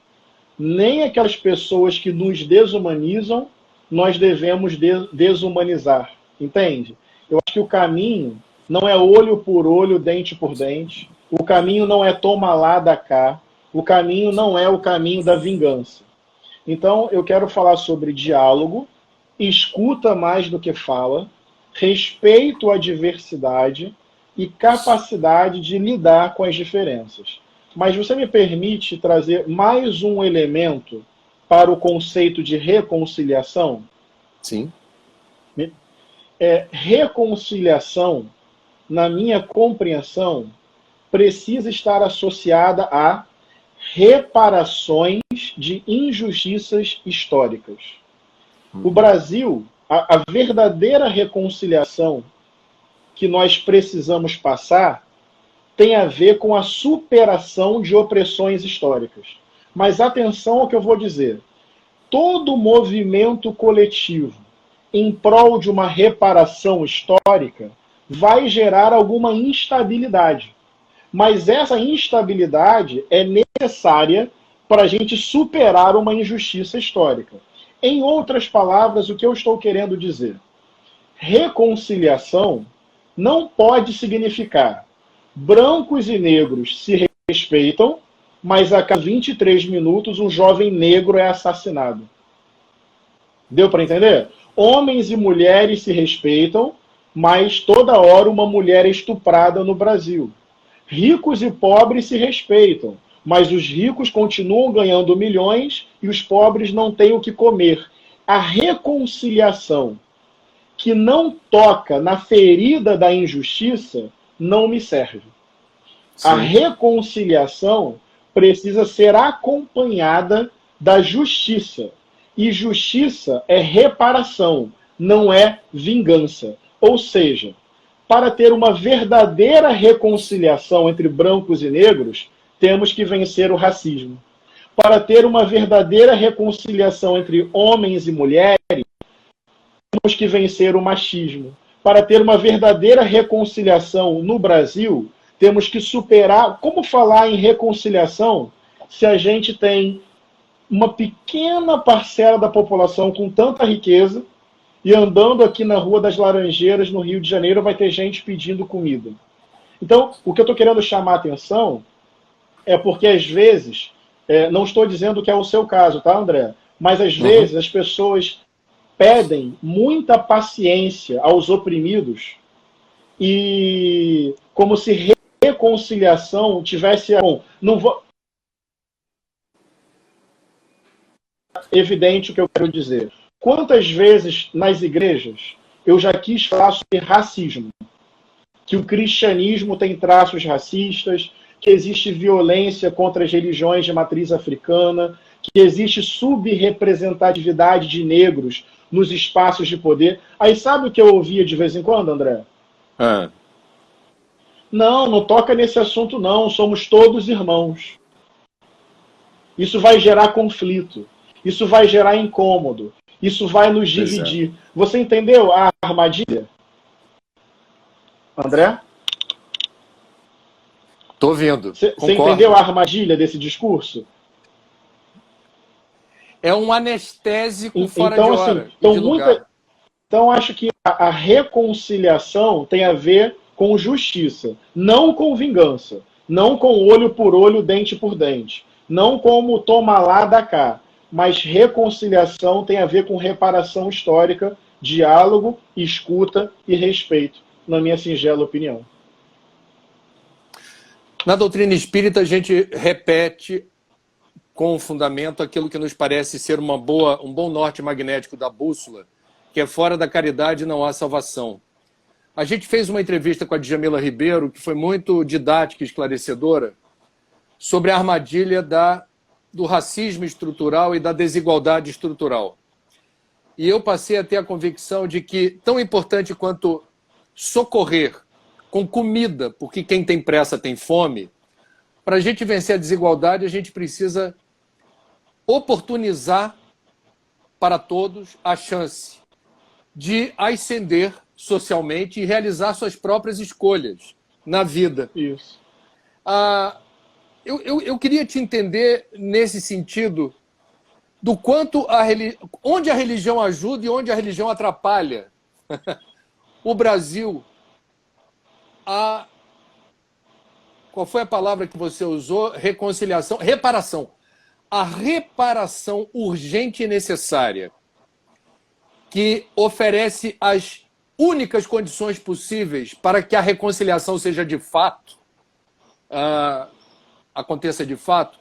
Nem aquelas pessoas que nos desumanizam, nós devemos desumanizar. Entende? Eu acho que o caminho não é olho por olho, dente por dente. O caminho não é toma lá, dá cá. O caminho não é o caminho da vingança. Então, eu quero falar sobre diálogo, escuta mais do que fala, respeito à diversidade e capacidade de lidar com as diferenças. Mas você me permite trazer mais um elemento para o conceito de reconciliação? Sim. Reconciliação, na minha compreensão, precisa estar associada a reparações de injustiças históricas. O Brasil, a verdadeira reconciliação que nós precisamos passar tem a ver com a superação de opressões históricas. Mas atenção ao que eu vou dizer. Todo movimento coletivo em prol de uma reparação histórica vai gerar alguma instabilidade. Mas essa instabilidade é necessária para a gente superar uma injustiça histórica. Em outras palavras, o que eu estou querendo dizer? Reconciliação não pode significar brancos e negros se respeitam, mas a cada 23 minutos um jovem negro é assassinado. Deu para entender? Homens e mulheres se respeitam, mas toda hora uma mulher é estuprada no Brasil. Ricos e pobres se respeitam, mas os ricos continuam ganhando milhões e os pobres não têm o que comer. A reconciliação que não toca na ferida da injustiça não me serve. Sim. A reconciliação precisa ser acompanhada da justiça. E justiça é reparação, não é vingança. Ou seja, para ter uma verdadeira reconciliação entre brancos e negros, temos que vencer o racismo. Para ter uma verdadeira reconciliação entre homens e mulheres, temos que vencer o machismo. Para ter uma verdadeira reconciliação no Brasil, temos que superar... Como falar em reconciliação se a gente tem uma pequena parcela da população com tanta riqueza e andando aqui na Rua das Laranjeiras, no Rio de Janeiro, vai ter gente pedindo comida? Então, o que eu estou querendo chamar a atenção é porque, às vezes, não estou dizendo que é o seu caso, tá, André? Mas, às vezes, as pessoas pedem muita paciência aos oprimidos e como se reconciliação tivesse... Bom, não vou... Evidente o que eu quero dizer. Quantas vezes nas igrejas eu já quis falar sobre racismo? Que o cristianismo tem traços racistas, que existe violência contra as religiões de matriz africana, que existe subrepresentatividade de negros nos espaços de poder. Aí sabe o que eu ouvia de vez em quando, André? Não, não toca nesse assunto não, somos todos irmãos. Isso vai gerar conflito, isso vai gerar incômodo, isso vai nos dividir. Você entendeu a armadilha? André? Tô ouvindo. Você entendeu a armadilha desse discurso? É um anestésico fora então, de hora. Assim, então, acho que a reconciliação tem a ver com justiça, não com vingança, não com olho por olho, dente por dente, não como toma lá da cá, mas reconciliação tem a ver com reparação histórica, diálogo, escuta e respeito, na minha singela opinião. Na doutrina espírita, a gente repete com fundamento aquilo que nos parece ser um bom norte magnético da bússola, que é fora da caridade não há salvação. A gente fez uma entrevista com a Djamila Ribeiro, que foi muito didática e esclarecedora, sobre a armadilha do racismo estrutural e da desigualdade estrutural. E eu passei a ter a convicção de que, tão importante quanto socorrer com comida, porque quem tem pressa tem fome, para a gente vencer a desigualdade, a gente precisa oportunizar para todos a chance de ascender socialmente e realizar suas próprias escolhas na vida. Isso. Eu queria te entender nesse sentido do quanto onde a religião ajuda e onde a religião atrapalha o Brasil qual foi a palavra que você usou? Reconciliação, reparação. A reparação urgente e necessária que oferece as únicas condições possíveis para que a reconciliação seja de fato, aconteça de fato,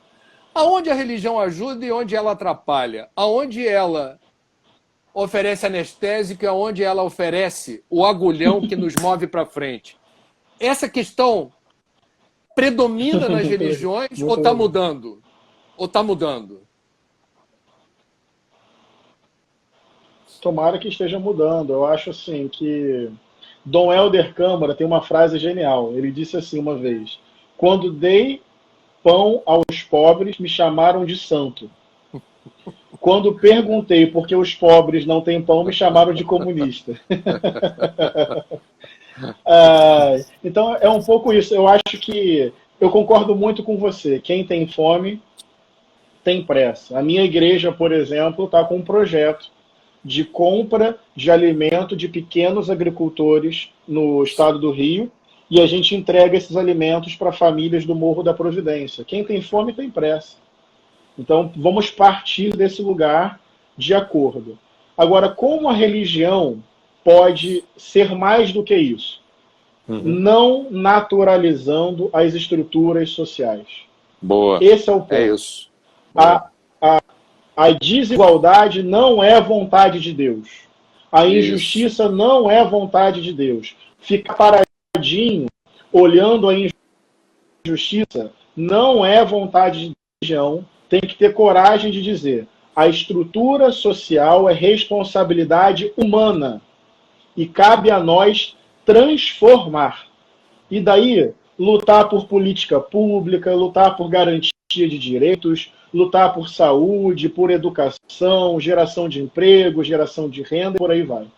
aonde a religião ajuda e onde ela atrapalha, aonde ela oferece anestésico e aonde ela oferece o agulhão que nos move para frente. Essa questão predomina nas religiões ou está mudando? Ou está mudando? Tomara que esteja mudando. Eu acho assim que Dom Helder Câmara tem uma frase genial. Ele disse assim uma vez: quando dei pão aos pobres, me chamaram de santo. Quando perguntei por que os pobres não têm pão, me chamaram de comunista. Então é um pouco isso. Eu acho que eu concordo muito com você. Quem tem fome tem pressa. A minha igreja, por exemplo, está com um projeto de compra de alimento de pequenos agricultores no estado do Rio, e a gente entrega esses alimentos para famílias do Morro da Providência. Quem tem fome tem pressa. Então, vamos partir desse lugar de acordo. Agora, como a religião pode ser mais do que isso? Não naturalizando as estruturas sociais. Boa. Esse é o ponto. É isso. A desigualdade não é vontade de Deus. A injustiça não é vontade de Deus. Ficar paradinho, olhando a injustiça, não é vontade de religião. Tem que ter coragem de dizer: a estrutura social é responsabilidade humana e cabe a nós transformar. E daí, lutar por política pública, lutar por garantia de direitos, lutar por saúde, por educação, geração de emprego, geração de renda, e por aí vai.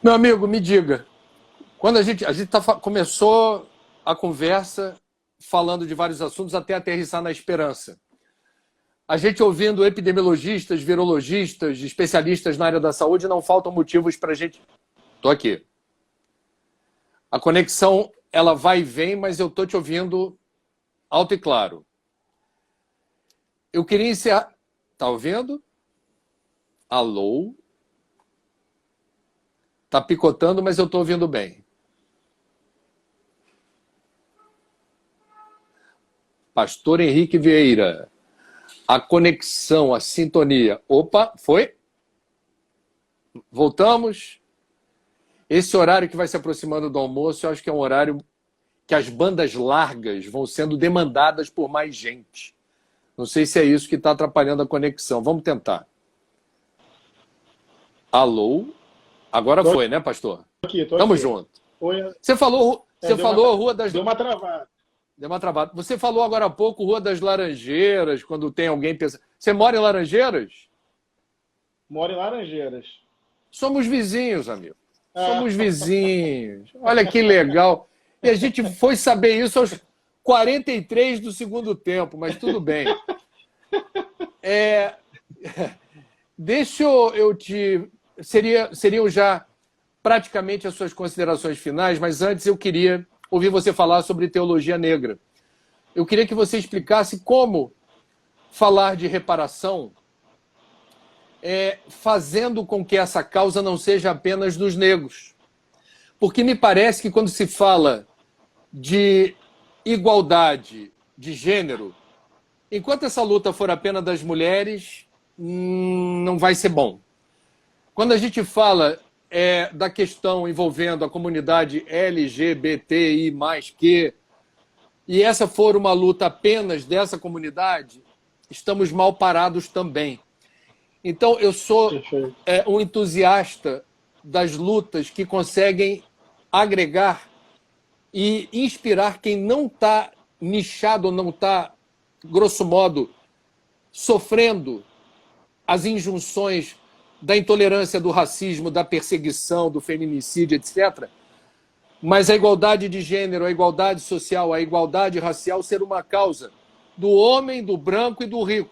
Meu amigo, me diga, quando a gente começou a conversa falando de vários assuntos até aterrissar na esperança. A gente ouvindo epidemiologistas, virologistas, especialistas na área da saúde, não faltam motivos para a gente... Estou aqui. A conexão, ela vai e vem, mas eu estou te ouvindo alto e claro. Eu queria encerrar... Está ouvindo? Alô? Está picotando, mas eu estou ouvindo bem. Pastor Henrique Vieira. A conexão, a sintonia. Opa, foi? Voltamos. Esse horário que vai se aproximando do almoço, eu acho que é um horário que as bandas largas vão sendo demandadas por mais gente. Não sei se é isso que está atrapalhando a conexão. Vamos tentar. Alô? Agora foi, né, pastor? Tô Tamo aqui. junto. Oi, Você falou Rua das... deu uma travada. Deu uma travada. Você falou agora há pouco Rua das Laranjeiras, quando tem alguém pensando... Você mora em Laranjeiras? Moro em Laranjeiras. Somos vizinhos, amigo. Ah, Somos vizinhos. Olha que legal. E a gente foi saber isso aos 43 do segundo tempo, mas tudo bem. Deixa eu te... Seriam já praticamente as suas considerações finais, mas antes eu queria ouvir você falar sobre teologia negra. Eu queria que você explicasse como falar de reparação fazendo com que essa causa não seja apenas dos negros. Porque me parece que quando se fala de igualdade de gênero, enquanto essa luta for apenas das mulheres, não vai ser bom. Quando a gente fala da questão envolvendo a comunidade LGBTI+, e essa for uma luta apenas dessa comunidade, estamos mal parados também. Então, eu sou um entusiasta das lutas que conseguem agregar e inspirar quem não está nichado, ou não está, grosso modo, sofrendo as injunções da intolerância, do racismo, da perseguição, do feminicídio, etc. Mas a igualdade de gênero, a igualdade social, a igualdade racial ser uma causa do homem, do branco e do rico.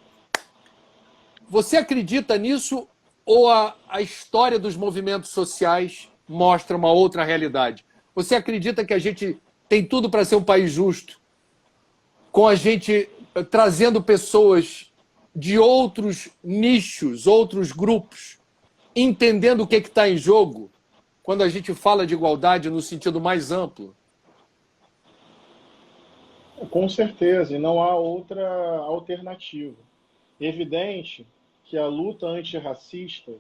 Você acredita nisso ou a história dos movimentos sociais mostra uma outra realidade? Você acredita que a gente tem tudo para ser um país justo, com a gente trazendo pessoas de outros nichos, outros grupos, entendendo o que está em jogo, quando a gente fala de igualdade no sentido mais amplo? Com certeza, e não há outra alternativa. Evidente que a luta antirracista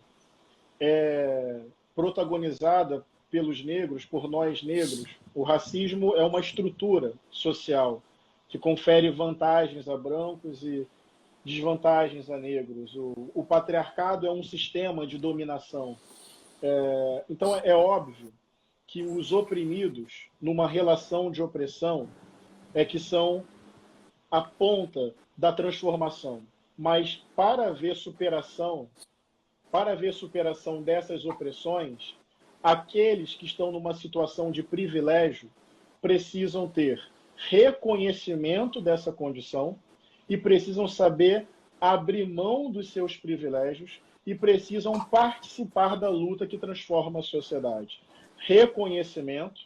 é protagonizada pelos negros, por nós negros. O racismo é uma estrutura social que confere vantagens a brancos e desvantagens a negros. O patriarcado é um sistema de dominação. Então é óbvio que os oprimidos, numa relação de opressão, que são a ponta da transformação. Mas para haver superação dessas opressões, aqueles que estão numa situação de privilégio precisam ter reconhecimento dessa condição e precisam saber abrir mão dos seus privilégios e precisam participar da luta que transforma a sociedade. Reconhecimento,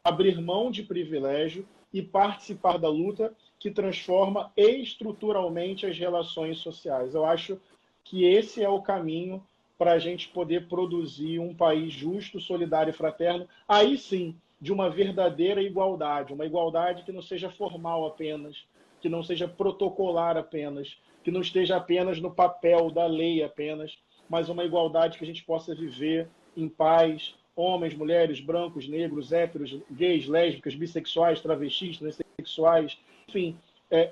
abrir mão de privilégio e participar da luta que transforma estruturalmente as relações sociais. Eu acho que esse é o caminho para a gente poder produzir um país justo, solidário e fraterno, aí sim, de uma verdadeira igualdade, uma igualdade que não seja formal apenas, que não seja protocolar apenas, que não esteja apenas no papel da lei apenas, mas uma igualdade que a gente possa viver em paz, homens, mulheres, brancos, negros, héteros, gays, lésbicas, bissexuais, travestis, transexuais, enfim,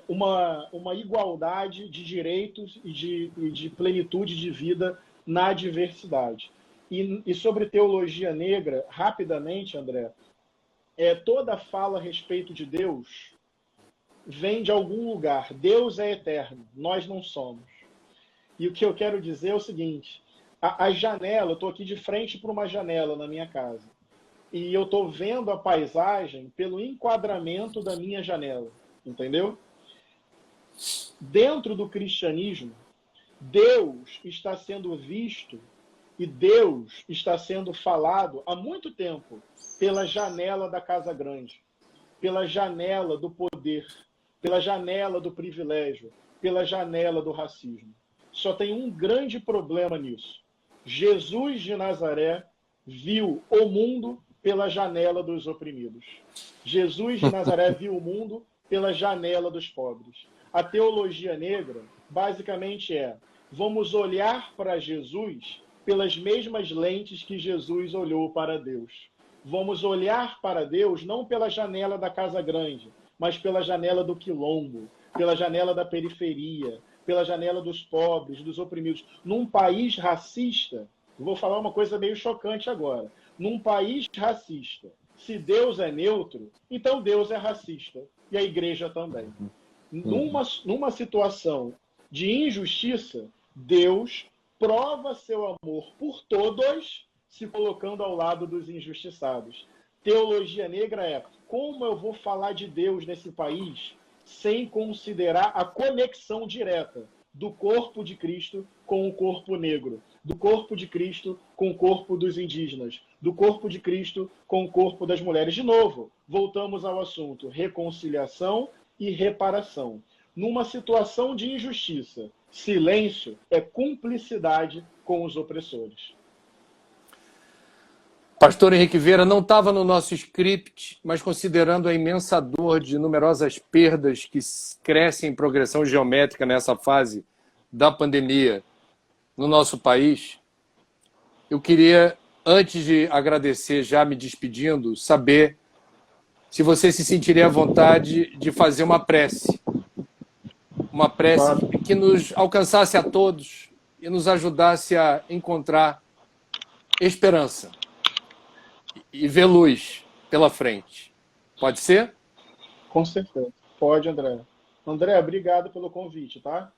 uma igualdade de direitos e de plenitude de vida na diversidade. E sobre teologia negra, rapidamente, André, toda fala a respeito de Deus vem de algum lugar. Deus é eterno, nós não somos. E o que eu quero dizer é o seguinte, a janela, eu estou aqui de frente para uma janela na minha casa, e eu estou vendo a paisagem pelo enquadramento da minha janela, entendeu? Dentro do cristianismo, Deus está sendo visto e Deus está sendo falado há muito tempo pela janela da Casa Grande, pela janela do poder, pela janela do privilégio, pela janela do racismo. Só tem um grande problema nisso. Jesus de Nazaré viu o mundo pela janela dos oprimidos. Jesus de Nazaré viu o mundo pela janela dos pobres. A teologia negra, basicamente, vamos olhar para Jesus pelas mesmas lentes que Jesus olhou para Deus. Vamos olhar para Deus não pela janela da Casa Grande, mas pela janela do quilombo, pela janela da periferia, pela janela dos pobres, dos oprimidos. Num país racista, vou falar uma coisa meio chocante agora. Num país racista, se Deus é neutro, então Deus é racista. E a igreja também. Numa situação de injustiça, Deus prova seu amor por todos, se colocando ao lado dos injustiçados. Teologia negra é: como eu vou falar de Deus nesse país sem considerar a conexão direta do corpo de Cristo com o corpo negro, do corpo de Cristo com o corpo dos indígenas, do corpo de Cristo com o corpo das mulheres? De novo, voltamos ao assunto: reconciliação e reparação. Numa situação de injustiça, silêncio é cumplicidade com os opressores. Pastor Henrique Vieira, não estava no nosso script, mas considerando a imensa dor de numerosas perdas que crescem em progressão geométrica nessa fase da pandemia no nosso país, eu queria, antes de agradecer, já me despedindo, saber se você se sentiria à vontade de fazer uma prece que nos alcançasse a todos e nos ajudasse a encontrar esperança e ver luz pela frente. Pode ser? Com certeza. Pode, André. André, obrigado pelo convite, tá?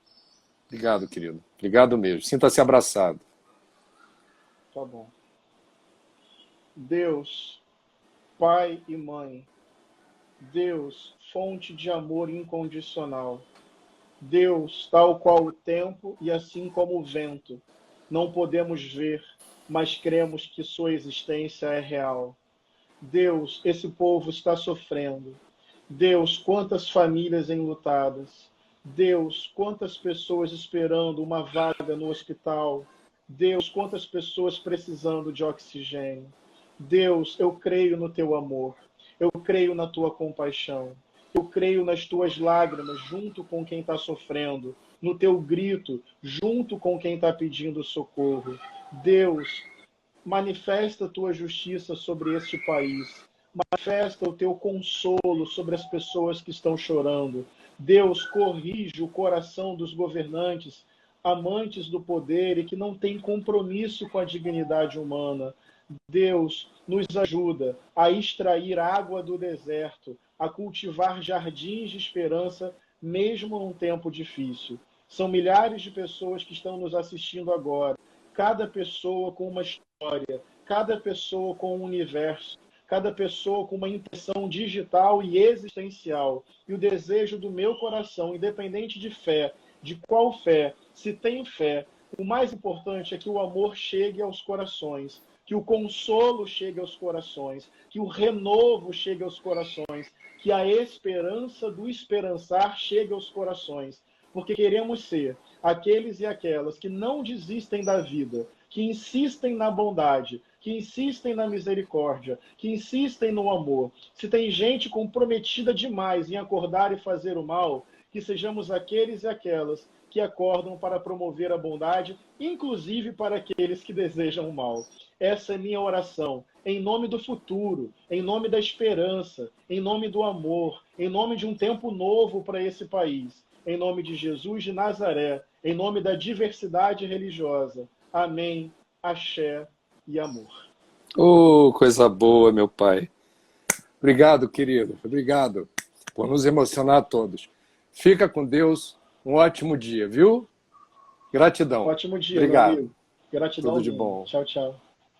Obrigado, querido. Obrigado mesmo. Sinta-se abraçado. Tá bom. Deus, Pai e Mãe. Deus, fonte de amor incondicional. Deus, tal qual o tempo e assim como o vento. Não podemos ver, mas cremos que sua existência é real. Deus, esse povo está sofrendo. Deus, quantas famílias enlutadas. Deus, quantas pessoas esperando uma vaga no hospital. Deus, quantas pessoas precisando de oxigênio. Deus, eu creio no teu amor. Eu creio na tua compaixão. Eu creio nas tuas lágrimas junto com quem está sofrendo. No teu grito junto com quem está pedindo socorro. Deus, manifesta a tua justiça sobre este país. Manifesta o teu consolo sobre as pessoas que estão chorando. Deus, corrige o coração dos governantes, amantes do poder e que não têm compromisso com a dignidade humana. Deus, nos ajuda a extrair água do deserto, a cultivar jardins de esperança, mesmo num tempo difícil. São milhares de pessoas que estão nos assistindo agora. Cada pessoa com uma história, cada pessoa com um universo, cada pessoa com uma impressão digital e existencial. E o desejo do meu coração, independente de fé, de qual fé, se tem fé, o mais importante é que o amor chegue aos corações, que o consolo chegue aos corações, que o renovo chegue aos corações, que a esperança do esperançar chegue aos corações. Porque queremos ser aqueles e aquelas que não desistem da vida, que insistem na bondade, que insistem na misericórdia, que insistem no amor. Se tem gente comprometida demais em acordar e fazer o mal, que sejamos aqueles e aquelas que acordam para promover a bondade, inclusive para aqueles que desejam o mal. Essa é minha oração, em nome do futuro, em nome da esperança, em nome do amor, em nome de um tempo novo para esse país. Em nome de Jesus de Nazaré, em nome da diversidade religiosa. Amém, axé e amor. Oh, coisa boa, meu pai. Obrigado, querido. Obrigado por nos emocionar a todos. Fica com Deus. Um ótimo dia, viu? Gratidão. Ótimo dia, obrigado. meu amigo. Gratidão. Tudo de bom. Tchau, tchau.